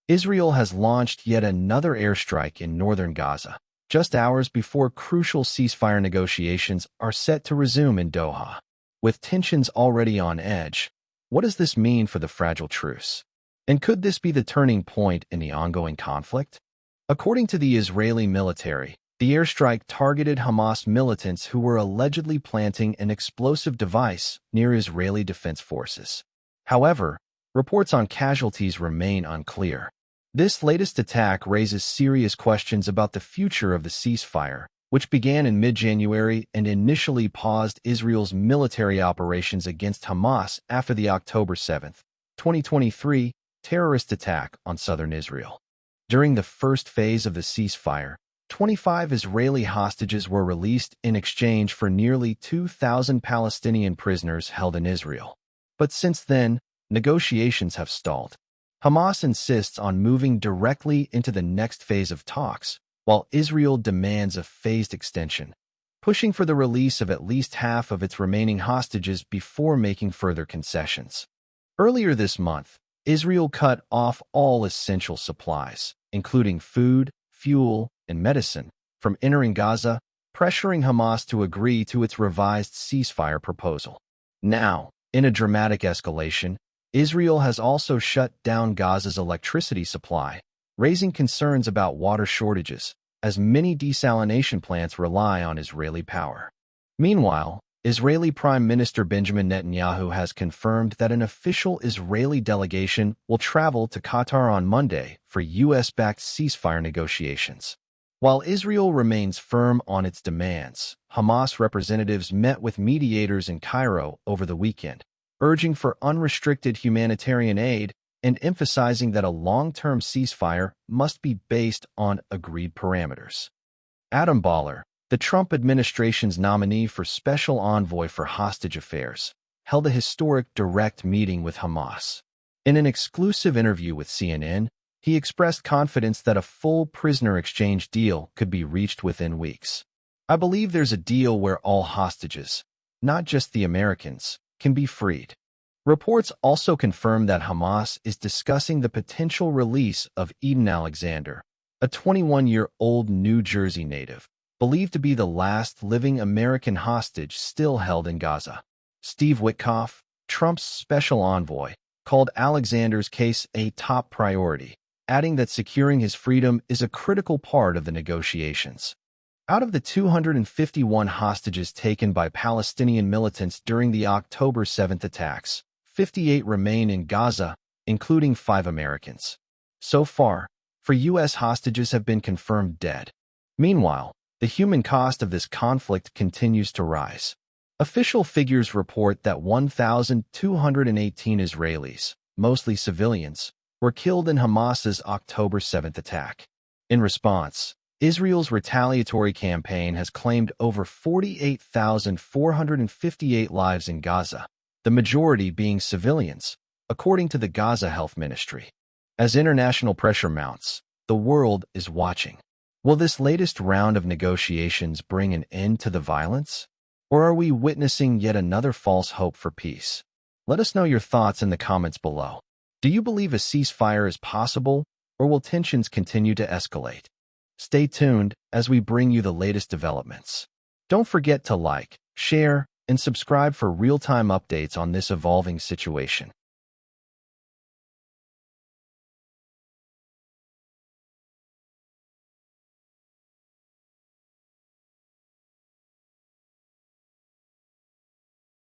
Israel has launched yet another airstrike in northern Gaza, just hours before crucial ceasefire negotiations are set to resume in Doha. With tensions already on edge, what does this mean for the fragile truce? And could this be the turning point in the ongoing conflict? According to the Israeli military, the airstrike targeted Hamas militants who were allegedly planting an explosive device near Israeli defense forces. However, reports on casualties remain unclear. This latest attack raises serious questions about the future of the ceasefire, which began in mid-January and initially paused Israel's military operations against Hamas after the October 7, 2023, terrorist attack on southern Israel. During the first phase of the ceasefire, 25 Israeli hostages were released in exchange for nearly 2,000 Palestinian prisoners held in Israel. But since then, negotiations have stalled. Hamas insists on moving directly into the next phase of talks, while Israel demands a phased extension, pushing for the release of at least half of its remaining hostages before making further concessions. Earlier this month, Israel cut off all essential supplies, including food, fuel, and medicine, from entering Gaza, pressuring Hamas to agree to its revised ceasefire proposal. Now, in a dramatic escalation, Israel has also shut down Gaza's electricity supply, raising concerns about water shortages, as many desalination plants rely on Israeli power. Meanwhile, Israeli Prime Minister Benjamin Netanyahu has confirmed that an official Israeli delegation will travel to Qatar on Monday for U.S.-backed ceasefire negotiations. While Israel remains firm on its demands, Hamas representatives met with mediators in Cairo over the weekend, urging for unrestricted humanitarian aid and emphasizing that a long-term ceasefire must be based on agreed parameters. Adam Boehler, the Trump administration's nominee for Special Envoy for Hostage Affairs, held a historic direct meeting with Hamas. In an exclusive interview with CNN, he expressed confidence that a full prisoner exchange deal could be reached within weeks. "I believe there's a deal where all hostages, not just the Americans, can be freed." Reports also confirm that Hamas is discussing the potential release of Eden Alexander, a 21-year-old New Jersey native, believed to be the last living American hostage still held in Gaza. Steve Witkoff, Trump's special envoy, called Alexander's case a top priority, adding that securing his freedom is a critical part of the negotiations. Out of the 251 hostages taken by Palestinian militants during the October 7th attacks, 58 remain in Gaza, including 5 Americans. So far, 4 U.S. hostages have been confirmed dead. Meanwhile, the human cost of this conflict continues to rise. Official figures report that 1,218 Israelis, mostly civilians, were killed in Hamas's October 7th attack. In response, Israel's retaliatory campaign has claimed over 48,458 lives in Gaza, the majority being civilians, according to the Gaza Health Ministry. As international pressure mounts, the world is watching. Will this latest round of negotiations bring an end to the violence? Or are we witnessing yet another false hope for peace? Let us know your thoughts in the comments below. Do you believe a ceasefire is possible, or will tensions continue to escalate? Stay tuned as we bring you the latest developments. Don't forget to like, share, and subscribe for real-time updates on this evolving situation.